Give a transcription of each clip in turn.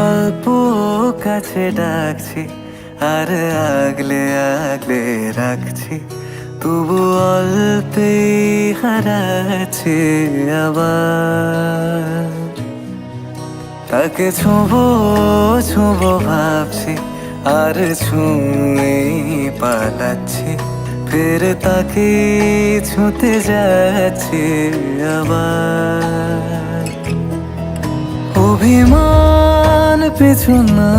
অল্প কাছে ডাকছি আর আগলে আগলে রাখছি, তবু অল্পে হারাচ্ছে আবার। তাকে ছোঁবো ছোঁবো ভাবছি আর ছুঁয়ে পালাচ্ছি, ফের তাকে ছুঁতে যাচ্ছে আবার। অভিমান পিছু না,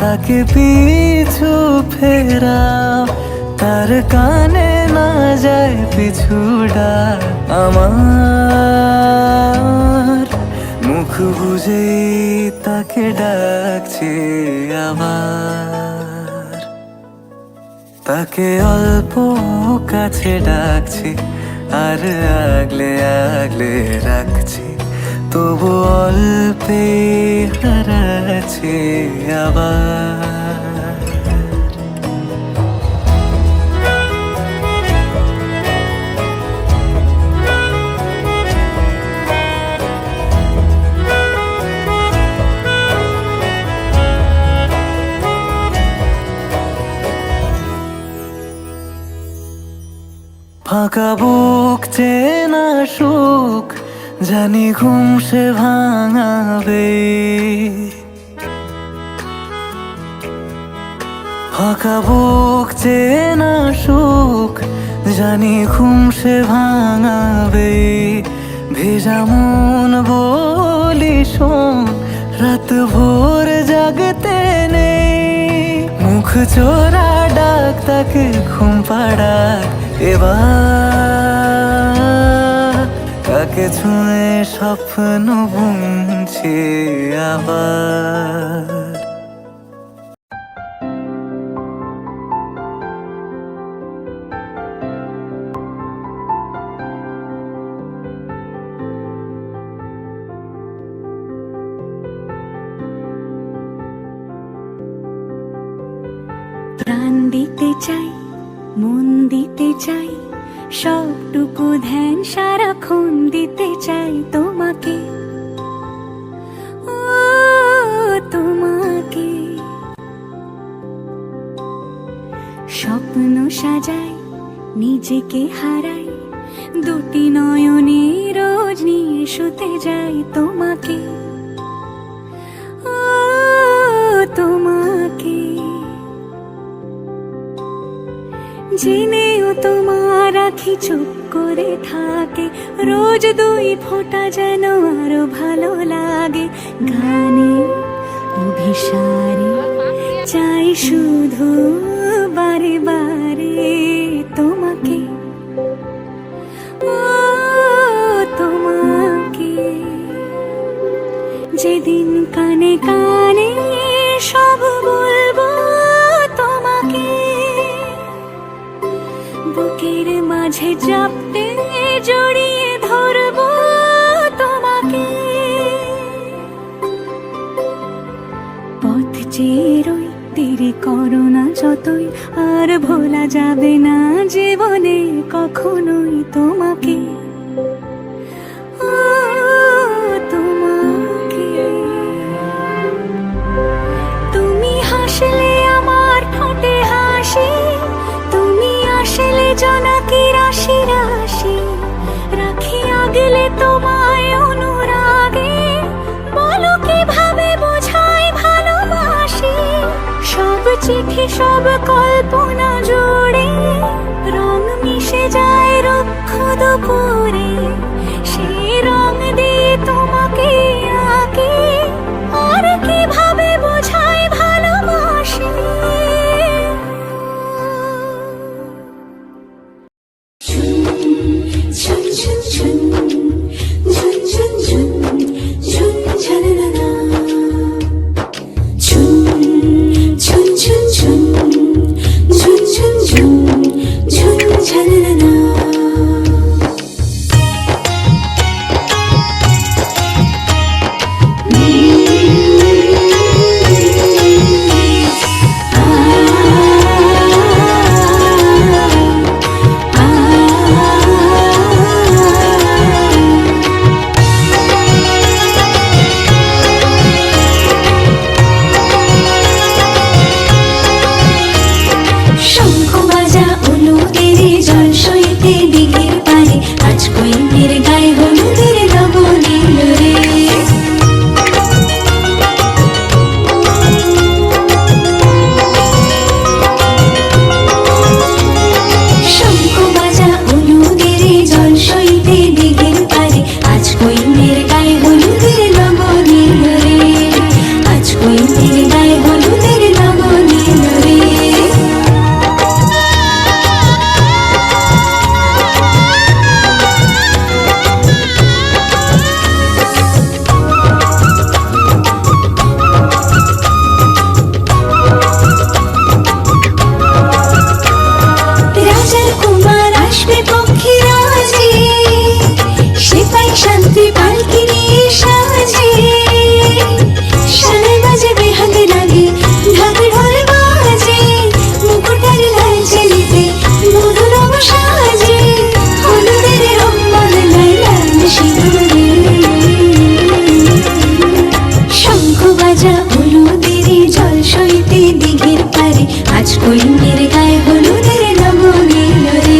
তাকে পিছু ফেরা, তার কানে না যায় পিছুডা আমার। মুখ বুঝে তাকে ডাকছে আবার। তাকে অল্প কাছে ডাকছি আর আগলে আগলে রাখছি, তবু অল্পে হারাচ্ছে আবার। ফাঁকা বুক চেনা সুখ জানি ঘুম সে ভাঙাবে, ফাঁকা বুক চেনা সুখ জানি ঘুম সে ভাঙাবে। ভেজা মন বলি শোন, রাত ভোর জাগতে নেই, মুখ চোরা ডাক তাকে ঘুম পাড়াক এবার। তাকে ছুঁয়ে স্বপ্ন বুনছি আবার। প্রাণ দিতে চাই, মন দিতে চাই, সবটুকু ধ্যান সারাক্ষণ দিতে চাই তোমাকে, ও তোমাকে। স্বপ্ন সাজাই, নিজেকে হারাই, দুটি নয়নে রোজ নিয়ে শুতে যাই তোমাকে, ও তোমাকে। জেনেও তোমার আখি চুপ করে থাকে, রোজ দুই ফোঁটা যেন আরো ভালো লাগে। গানে অভিসারে চাই শুধু বারে বারে তোমাকে, ও তোমাকে। যেদিন কানে কানে সব বলবো তোমাকে, বুকের মাঝে চাপতে জড়িয়ে ধরবো তোমাকে। পথ চেয়ে রই, দেরি করো না যতই, আর ভোলা যাবে না জীবনে কখনোই তোমাকে, ও তোমাকে। তুমি হাসলে আমার ঠোঁটে হাসি, তুমি আসলে জোনাকি রাশি রাশি, রাখি আগলে তোমায় অনুরাগে, বলো কিভাবে বোঝাই ভালোবাসি। সব চিঠি সব কল্পনা জুড়ে রং মিশে যায় রুক্ষ দুপুরে, সেই রং দিয়ে তোমাকে আঁকি, আর কিভাবে বোঝাই ভালোবাসি। কইনের গায়ে হলুদের লগন এলো রে।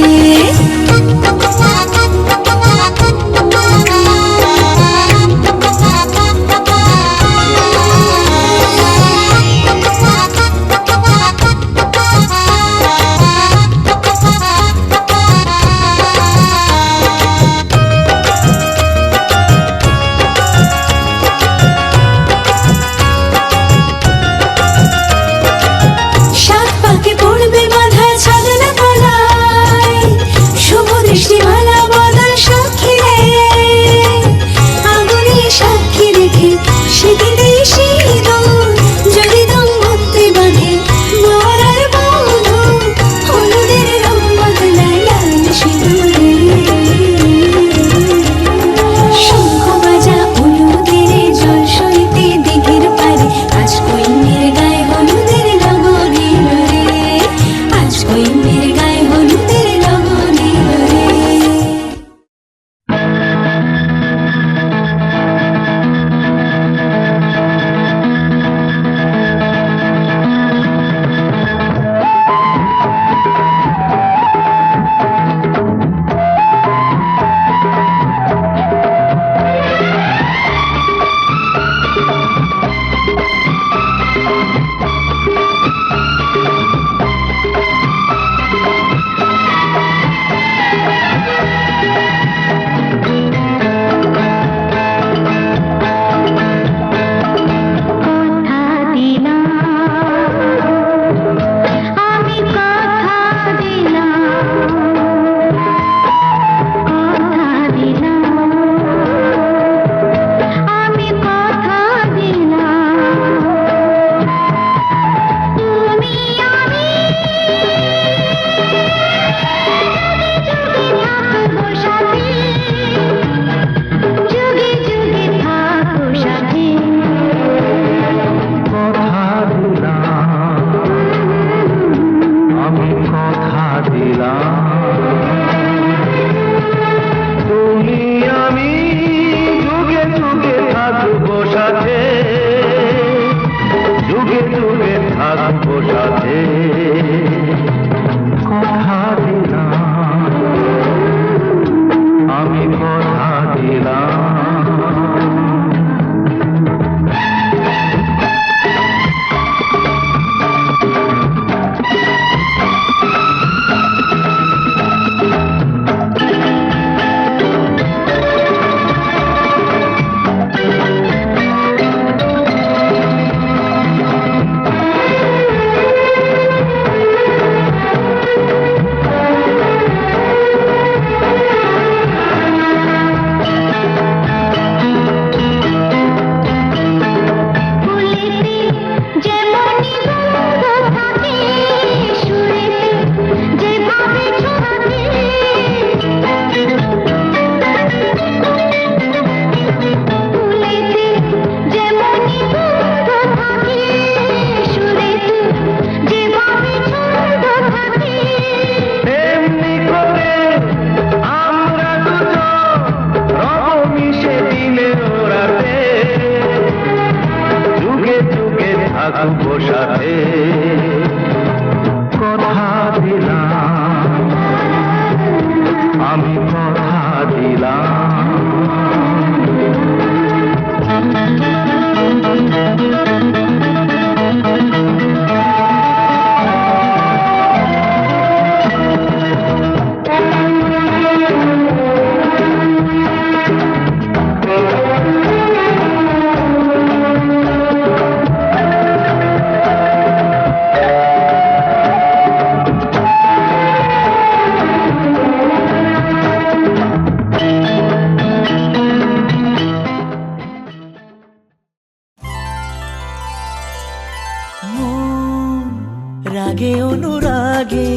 রাগে অনুরাগে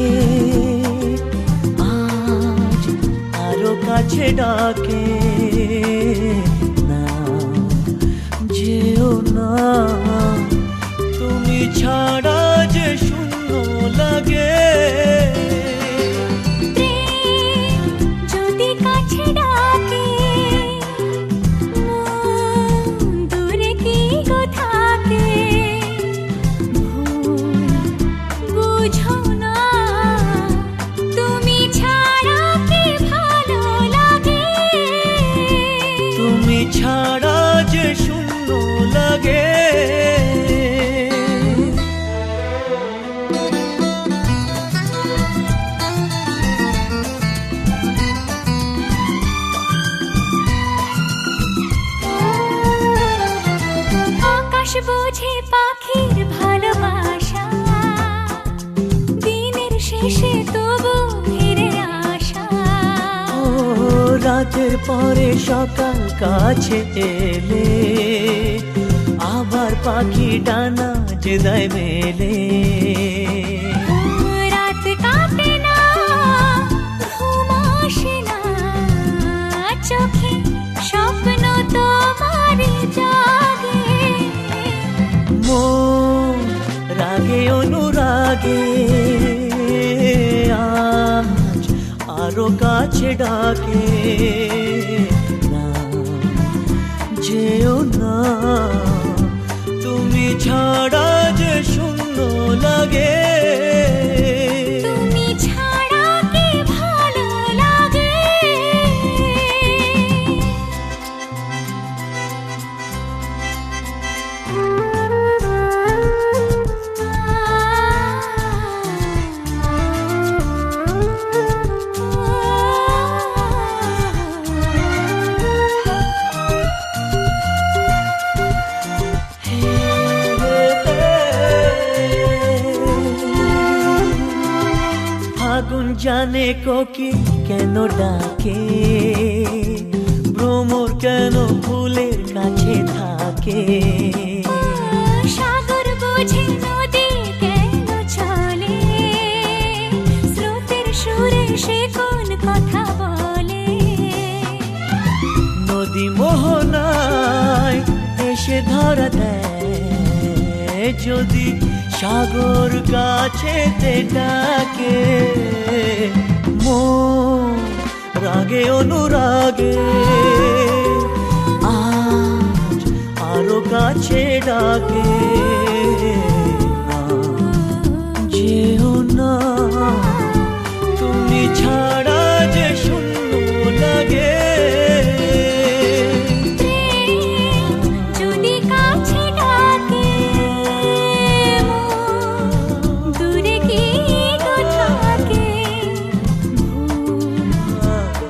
আজ আরো কাছে ডাকে না, যেও না তুমি ছাড়া যে শূন্য লাগে। যদি কাছে ডাকে দূরে কি গো থাকে, ভুল বুঝ রাতের পরে সকাল কাছে এলে আবার পাখি ডানা যে দেয় মেলে। রাত কাটে না, ঘুম আসে না, চোখে স্বপ্ন তোমার জাগে। মন রাগে অনুরাগে আজ আরো কাছে ডাকে। না যেও না, তুমি ছাড়া যে শূন্য লাগে। তুমি ছাড়া কি ভালো লাগে। ফাগুন জানে কোকিল কেন ডাকে, ভ্রমর কেন ফুলের কাছে থাকে। সাগর বোঝে নদী কেন চলে, স্রোতের সুরে সে কোন কথা বলে। নদী মোহনায় এসে ধরা দেয় যদি সাগর কাছেতে ডাকে। মন রাগে অনুরাগে আজ আরো কাছে ডাকে। না যেও না, তুমি ছাড়া যে শূন্য লাগে। যদি কাছে ডাকে মন, দূরে কি গো থাকে।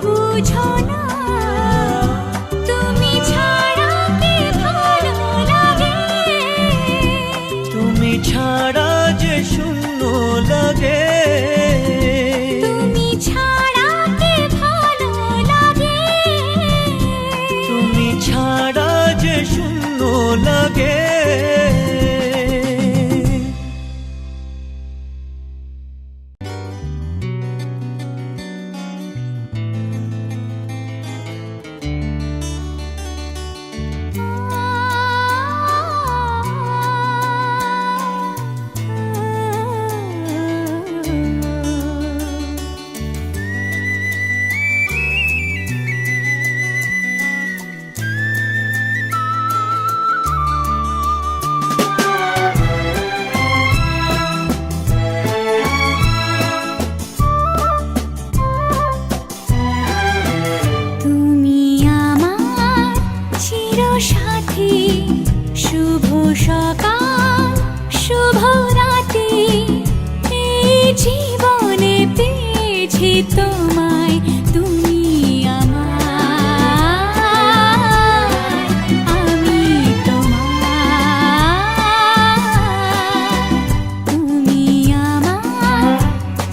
বুঝো না, তুমি ছাড়া কি ভালো লাগে। তুমি ছাড়া যে শূন্য লাগে। তুমি ছাড়া কি ভালো লাগে। তুমি ছাড়া যে শূন্য লাগে। তুমি আমার চিরসাথী, শুভ সকাল শুভ রাতি। এই জীবনে পেয়েছি তোমায়, তুমি আমার, আমি তোমার। তুমি আমার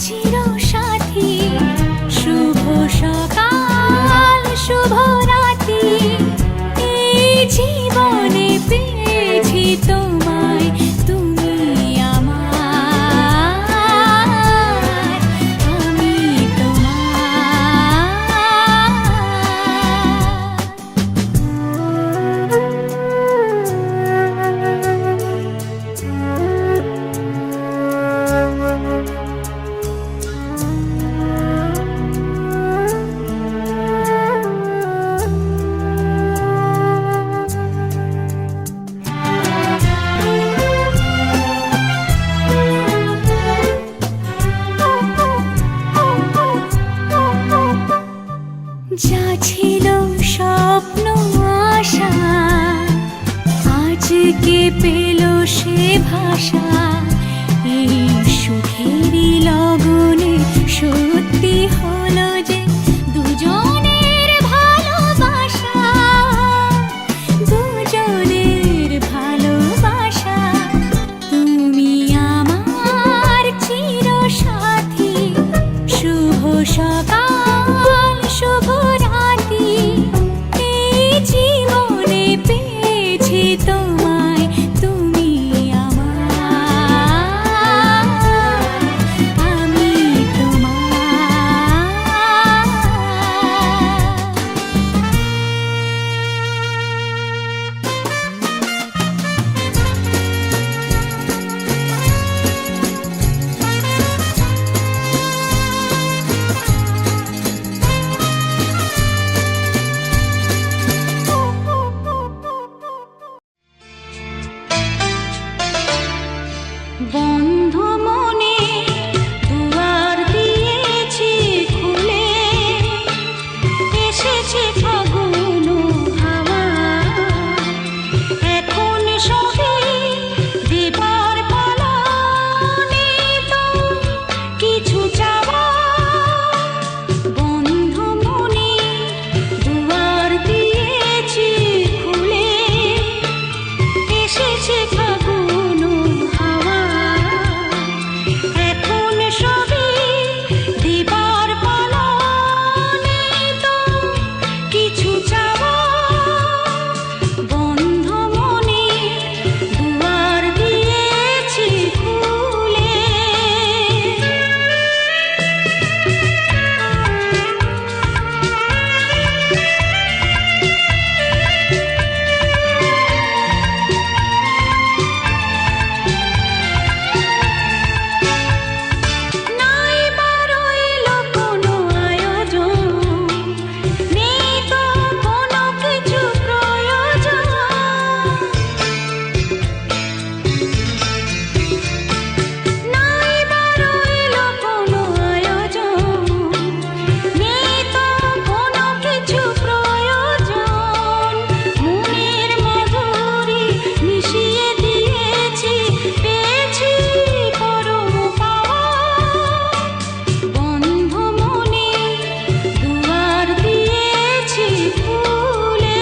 চিরসাথী, শুভ সকাল শুভ রাতি। এই জীবনে পেয়েছি তোমায়, তুমি আমার, আমি যা ছিল স্বপ্ন আশা, আজকে পেল সে ভাষা। এই সুখেরই লগনে সত্যি হলো যে দুজনের ভালোবাসা, দুজনের ভালোবাসা। তুমি আমার চিরসাথী, শুভ সকাল শুভ রাতি। বন্ধ মনে দুয়ার দিয়েছি খুলে, এসেছে ফাগুন হাওয়া, এখন সবে দেবার পালা, নেই তো কিছু চাওয়া। বন্ধ মনে দুয়ার দিয়েছি খুলে, এসেছে ফাগুন হাওয়া, এখন সবে দেবার পালা, নেই তো কিছু চাওয়া। বন্ধ মনে দুয়ার দিয়েছি খুলে। নাই বা রইল কোনো আয়োজন, নেই তো কোনো কিছু প্রয়োজন। নাই বা রইল কোনো আয়োজন, নেই তো কোনো কিছু প্রয়োজন। মনের মাধুরী মিশিয়ে দিয়েছি, পেয়েছি পরম পাওয়া। বন্ধ মনে দুয়ার দিয়েছি খুলে।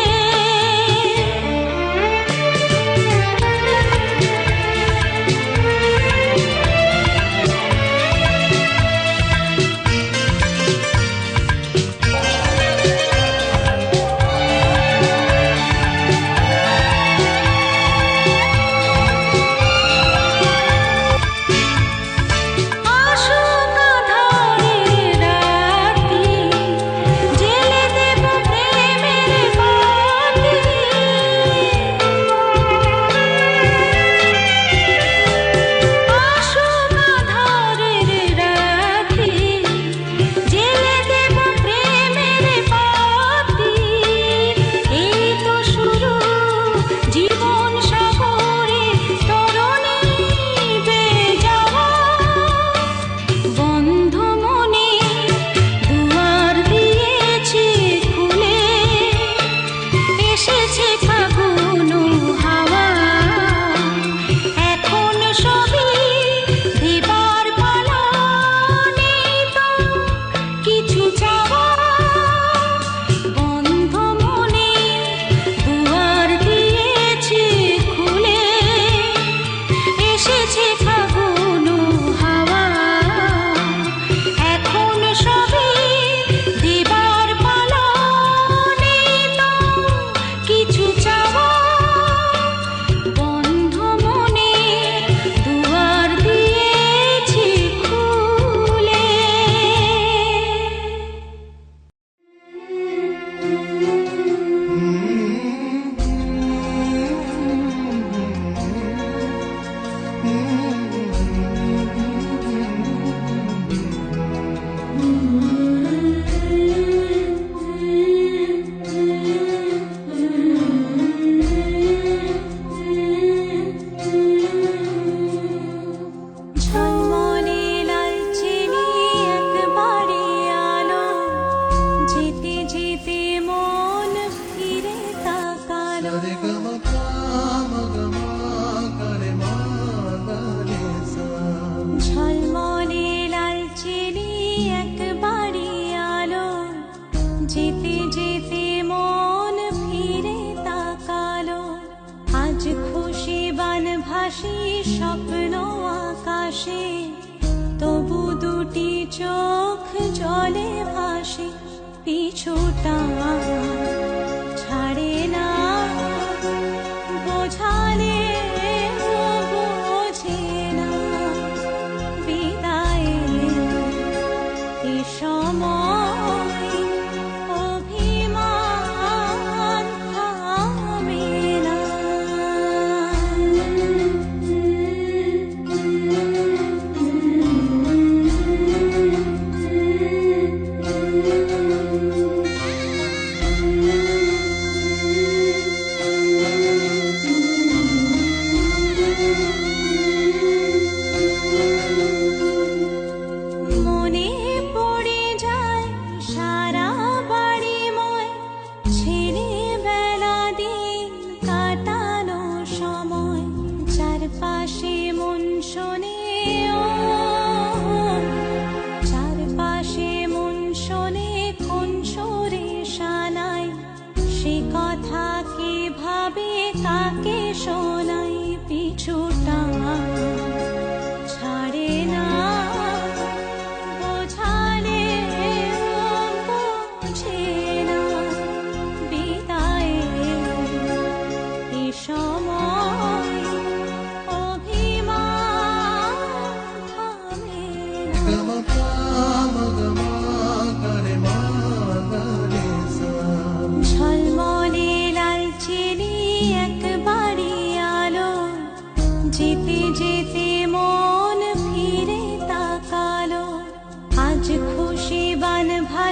আসুক আঁধারের রাতি, জেলে দেব প্রেমের বাতি। আসুক আঁধারের রাতি, জেলে দেব প্রেমের বাতি। এই তো শুরু জীবন সাগরে তরণী বেয়ে যাওয়া। বন্ধ মনে দুয়ার দিয়েছি খুলে, এসেছে ফাগুন হাওয়া, এখন সবে দেবার পালা, নেই তো কিছু চাওয়া। বন্ধ মনে দুয়ার দিয়েছি খুলে, এসেছে ফাগুন হাওয়া, এখন সবে দেবার পালা, নেই তো কিছু চাওয়া। বন্ধ মনে দুয়ার দিয়েছি খুলে। ঝলমলে লালচেনি একবারে আলো, যেতে যেতে মন ফিরে তাকালো। ঝলমলে লালচেনি একবারে আলো, যেতে যেতে মন ফিরে তাকালো। আজ খুশি বানভাসি স্বপ্ন আকাশে, তবু দুটি চোখ জলে ভাসে। পিছুটা ছাড়ে না, বোঝালে বোঝে না। বিদায়ের এ সময় অভিমান থামে না।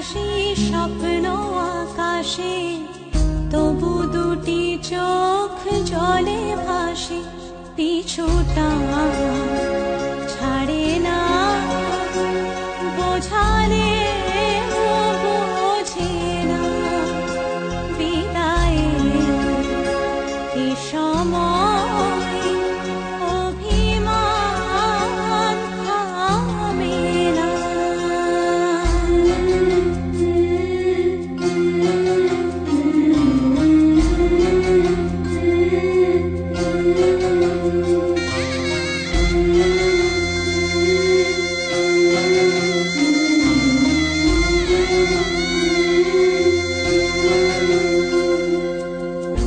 হাসি স্বপ্ন আকাশে, তবু দুটি চোখ জলে ভাসে, পিছুটা ছাড়ে না, বোঝালে বোঝে না, বিদায়ের এ সময় অভিমান থামে না।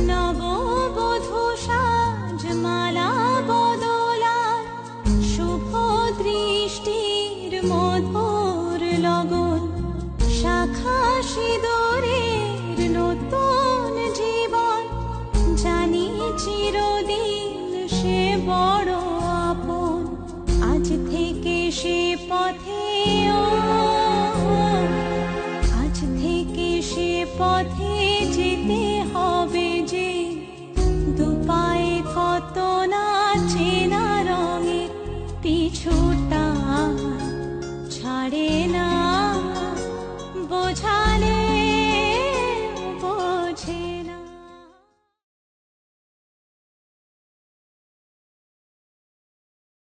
নববধূ সাজমালা বদলার, শুভ দৃষ্টির মধুর লগন, শাখা সিঁদুরের নতুন জীবন, জানি চিরদিন সে বড় আপন। আজ থেকে সে পথে আজ থেকে সে পথে যেতে হবে যে, দুপায়ে কত না চেনা রঙের পিছু